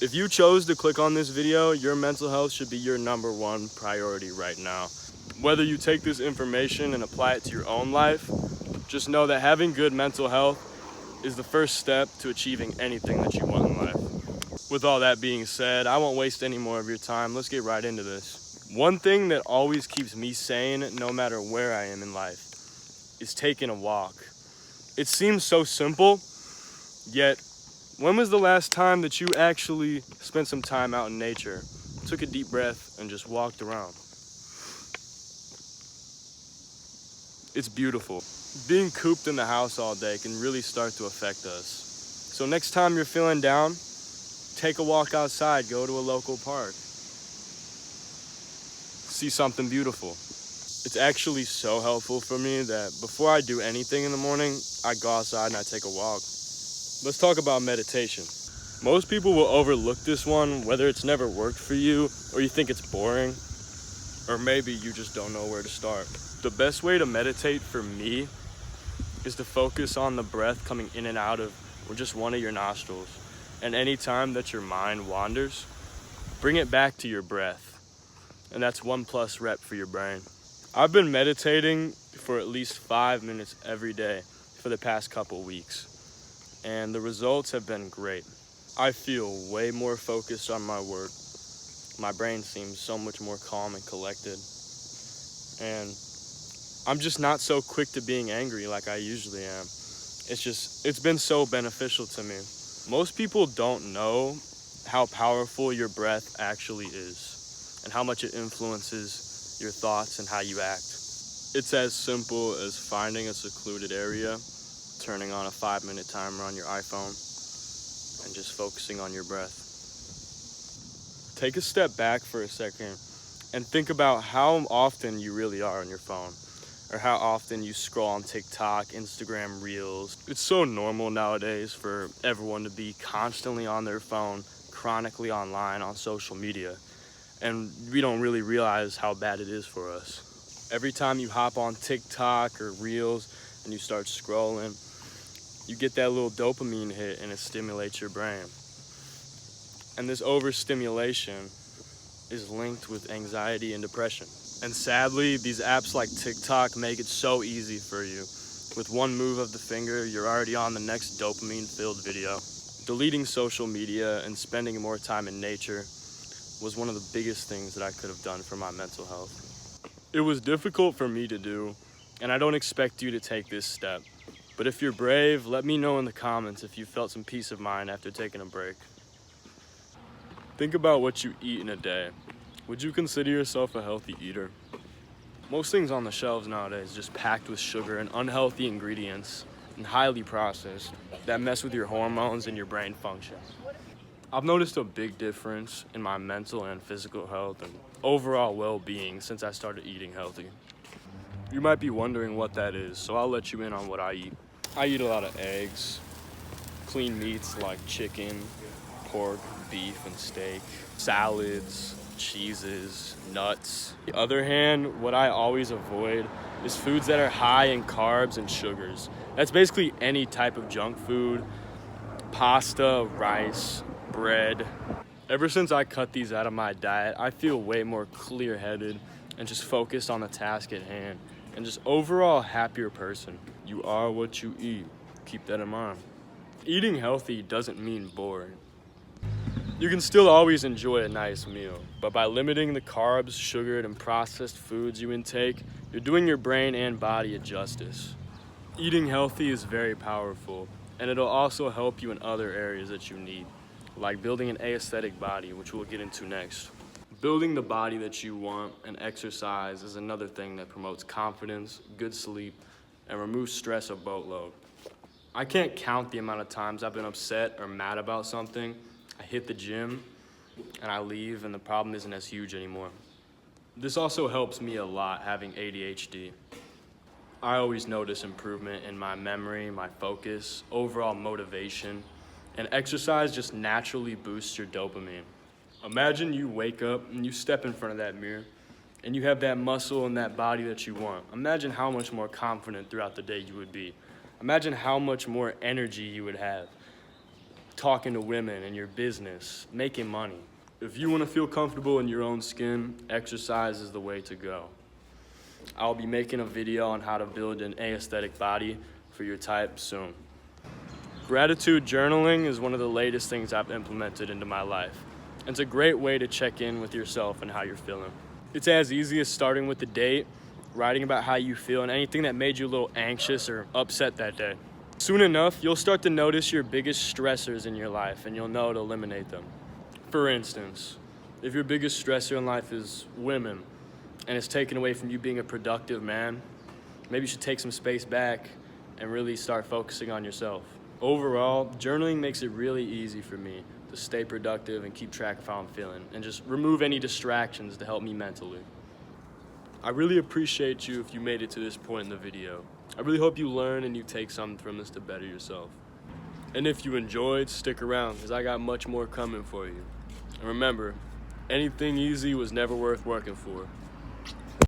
If you chose to click on this video, your mental health should be your #1 priority right now. Whether you take this information and apply it to your own life, just know that having good mental health is the first step to achieving anything that you want in life. With all that being said, I won't waste any more of your time. Let's get right into this. One thing that always keeps me sane, no matter where I am in life, is taking a walk. It seems so simple, yet when was the last time that you actually spent some time out in nature, took a deep breath, and just walked around? It's beautiful. Being cooped in the house all day can really start to affect us. So next time you're feeling down, take a walk outside, go to a local park. See something beautiful. It's actually so helpful for me that before I do anything in the morning, I go outside and I take a walk. Let's talk about meditation. Most people will overlook this one, whether it's never worked for you, or you think it's boring, or maybe you just don't know where to start. The best way to meditate for me is to focus on the breath coming in and out of or just one of your nostrils. And any time that your mind wanders, bring it back to your breath. And that's 1+ rep for your brain. I've been meditating for at least 5 minutes every day for the past couple weeks, and the results have been great. I feel way more focused on my work. My brain seems so much more calm and collected, and I'm just not so quick to being angry like I usually am. It's been so beneficial to me. Most people don't know how powerful your breath actually is and how much it influences your thoughts and how you act. It's as simple as finding a secluded area, turning on a 5-minute timer on your iPhone, and just focusing on your breath. Take a step back for a second and think about how often you really are on your phone, or how often you scroll on TikTok, Instagram Reels. It's so normal nowadays for everyone to be constantly on their phone, chronically online on social media, and we don't really realize how bad it is for us. Every time you hop on TikTok or Reels and you start scrolling, you get that little dopamine hit and it stimulates your brain. And this overstimulation is linked with anxiety and depression. And sadly, these apps like TikTok make it so easy for you. With one move of the finger, you're already on the next dopamine-filled video. Deleting social media and spending more time in nature was one of the biggest things that I could have done for my mental health. It was difficult for me to do, and I don't expect you to take this step. But if you're brave, let me know in the comments if you felt some peace of mind after taking a break. Think about what you eat in a day. Would you consider yourself a healthy eater? Most things on the shelves nowadays are just packed with sugar and unhealthy ingredients and highly processed that mess with your hormones and your brain function. I've noticed a big difference in my mental and physical health and overall well-being since I started eating healthy. You might be wondering what that is, so I'll let you in on what I eat. I eat a lot of eggs, clean meats like chicken, pork, beef, and steak, salads, cheeses, nuts. On the other hand, what I always avoid is foods that are high in carbs and sugars. That's basically any type of junk food, pasta, rice, bread. Ever since I cut these out of my diet, I feel way more clear-headed and just focused on the task at hand, and just overall happier person. You are what you eat. Keep that in mind. Eating healthy doesn't mean boring. You can still always enjoy a nice meal, but by limiting the carbs, sugared, and processed foods you intake, you're doing your brain and body a justice. Eating healthy is very powerful, and it'll also help you in other areas that you need, like building an aesthetic body, which we'll get into next. Building the body that you want and exercise is another thing that promotes confidence, good sleep, and removes stress a boatload. I can't count the amount of times I've been upset or mad about something. I hit the gym and I leave and the problem isn't as huge anymore. This also helps me a lot having ADHD. I always notice improvement in my memory, my focus, overall motivation, and exercise just naturally boosts your dopamine. Imagine you wake up and you step in front of that mirror and you have that muscle and that body that you want. Imagine how much more confident throughout the day you would be. Imagine how much more energy you would have. talking to women in your business, making money. If you want to feel comfortable in your own skin, exercise is the way to go. I'll be making a video on how to build an aesthetic body for your type soon. Gratitude journaling is one of the latest things I've implemented into my life. It's a great way to check in with yourself and how you're feeling. It's as easy as starting with the date, writing about how you feel and anything that made you a little anxious or upset that day. Soon enough, you'll start to notice your biggest stressors in your life and you'll know to eliminate them. For instance, if your biggest stressor in life is women and it's taken away from you being a productive man, maybe you should take some space back and really start focusing on yourself. Overall, journaling makes it really easy for me to stay productive and keep track of how I'm feeling and just remove any distractions to help me mentally. I really appreciate you if you made it to this point in the video. I really hope you learn and you take something from this to better yourself. And if you enjoyed, stick around because I got much more coming for you. And remember, anything easy was never worth working for.